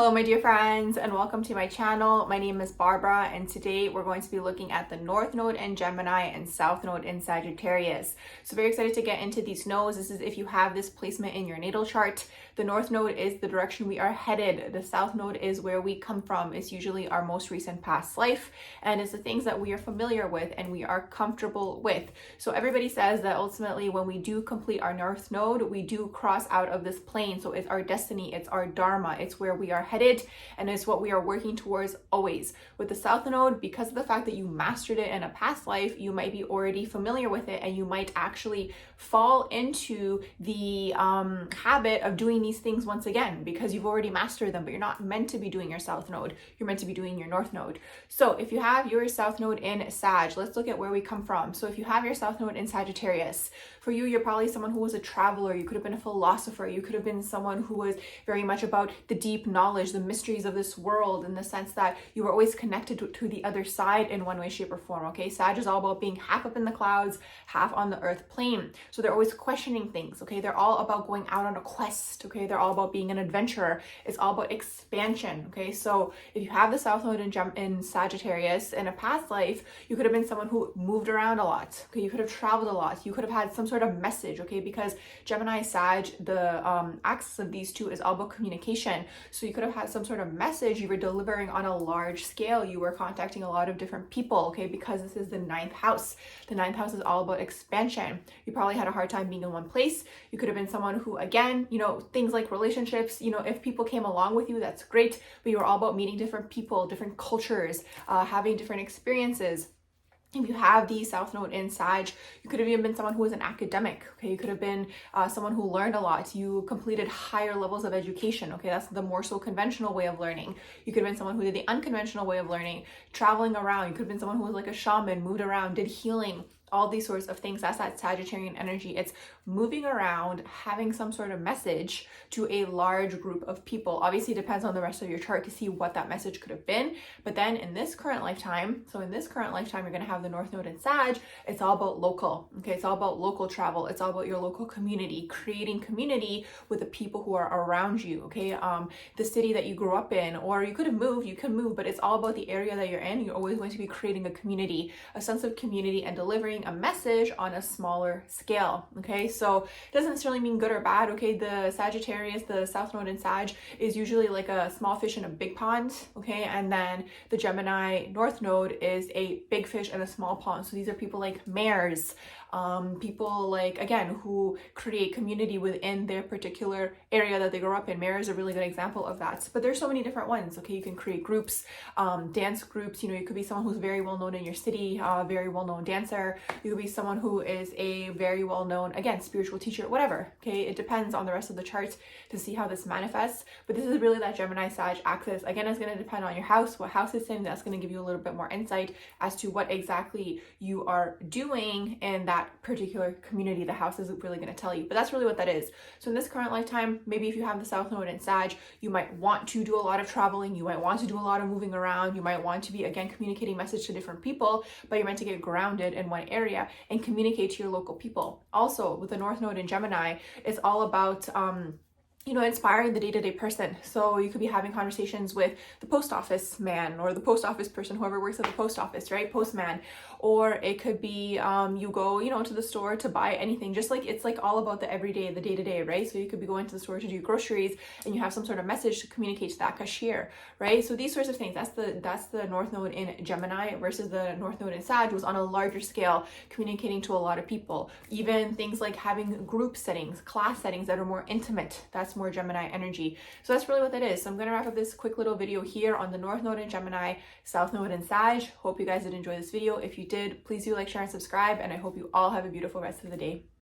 Hello my dear friends, and welcome to my channel. My name is Barbara, and today we're going to be looking at the North Node in Gemini and South Node in Sagittarius. So very excited to get into these nodes. This is if you have this placement in your natal chart. The North Node is the direction we are headed. The South Node is where we come from. It's usually our most recent past life, and it's the things that we are familiar with and we are comfortable with. So everybody says that ultimately when we do complete our North Node, we do cross out of this plane. So it's our destiny, it's our dharma, it's where we are headed, and it's what we are working towards always. With the South Node, because of the fact that you mastered it in a past life, you might be already familiar with it, and you might actually fall into the habit of doing these things once again because you've already mastered them, but you're not meant to be doing your South Node. You're meant to be doing your North Node. So if you have your South Node in Sag, let's look at where we come from. So if you have your South Node in Sagittarius, for you, you're probably someone who was a traveler. You could have been a philosopher. You could have been someone who was very much about the deep knowledge, the mysteries of this world, in the sense that you were always connected to the other side in one way, shape, or form. Okay, Sag is all about being half up in the clouds, half on the earth plane. So they're always questioning things. Okay, they're all about going out on a quest. Okay, they're all about being an adventurer. It's all about expansion. Okay, so if you have the South Node in Sagittarius in a past life, you could have been someone who moved around a lot. Okay, you could have traveled a lot. You could have had some sort of message. Okay, because Gemini, Sag, the axis of these two is all about communication. So you could have had some sort of message you were delivering on a large scale. You were contacting a lot of different people. Okay, because this is the ninth house. The ninth house is all about expansion. You probably had a hard time being in one place. You could have been someone who, again, things like relationships, if people came along with you, that's great, but you were all about meeting different people, different cultures, having different experiences. If you have the South Node in Sag, you could have even been someone who was an academic. Okay, you could have been someone who learned a lot. You completed higher levels of education. Okay, that's the more so conventional way of learning. You could have been someone who did the unconventional way of learning, traveling around. You could have been someone who was like a shaman, moved around, did healing. All these sorts of things. That's that Sagittarian energy. It's moving around, having some sort of message to a large group of people. Obviously, it depends on the rest of your chart to see what that message could have been. But then in this current lifetime, you're going to have the North Node in Sag. It's all about local. Okay, it's all about local travel. It's all about your local community, creating community with the people who are around you. Okay, the city that you grew up in, or you could have moved. You can move, but it's all about the area that you're in. You're always going to be creating a community, a sense of community, and delivering a message on a smaller scale. Okay, so it doesn't necessarily mean good or bad. Okay, the Sagittarius, the South Node in Sag, is usually like a small fish in a big pond. Okay, and then the Gemini North Node is a big fish in a small pond. So these are people like mayors, people like, again, who create community within their particular area that they grew up in. Mayor is a really good example of that, but there's so many different ones. Okay, you can create groups, dance groups. You could be someone who's very well known in your city, very well known dancer. You could be someone who is a very well known, again, spiritual teacher, whatever. Okay, it depends on the rest of the charts to see how this manifests, but this is really that Gemini Sag axis. Again, it's going to depend on your house, what house it's in. That's going to give you a little bit more insight as to what exactly you are doing in that particular community. The house isn't really going to tell you, but that's really what that is. So in this current lifetime, maybe if you have the South Node in Sag, you might want to do a lot of traveling. You might want to do a lot of moving around. You might want to be, again, communicating message to different people, but you're meant to get grounded in one area and communicate to your local people. Also, with the North Node in Gemini, it's all about inspiring the day-to-day person. So you could be having conversations with the post office man or the post office person, whoever works at the post office, right? Postman. Or it could be you go, to the store to buy anything. Just like it's like all about the everyday, the day-to-day, right? So you could be going to the store to do groceries and you have some sort of message to communicate to that cashier, right? So these sorts of things, that's the North Node in Gemini versus the North Node in Sag, was on a larger scale, communicating to a lot of people. Even things like having group settings, class settings that are more intimate. That's more Gemini energy. So that's really what that is. So I'm going to wrap up this quick little video here on the North Node in Gemini, South Node in Sag. Hope you guys did enjoy this video. If you did, please do like, share, and subscribe, and I hope you all have a beautiful rest of the day.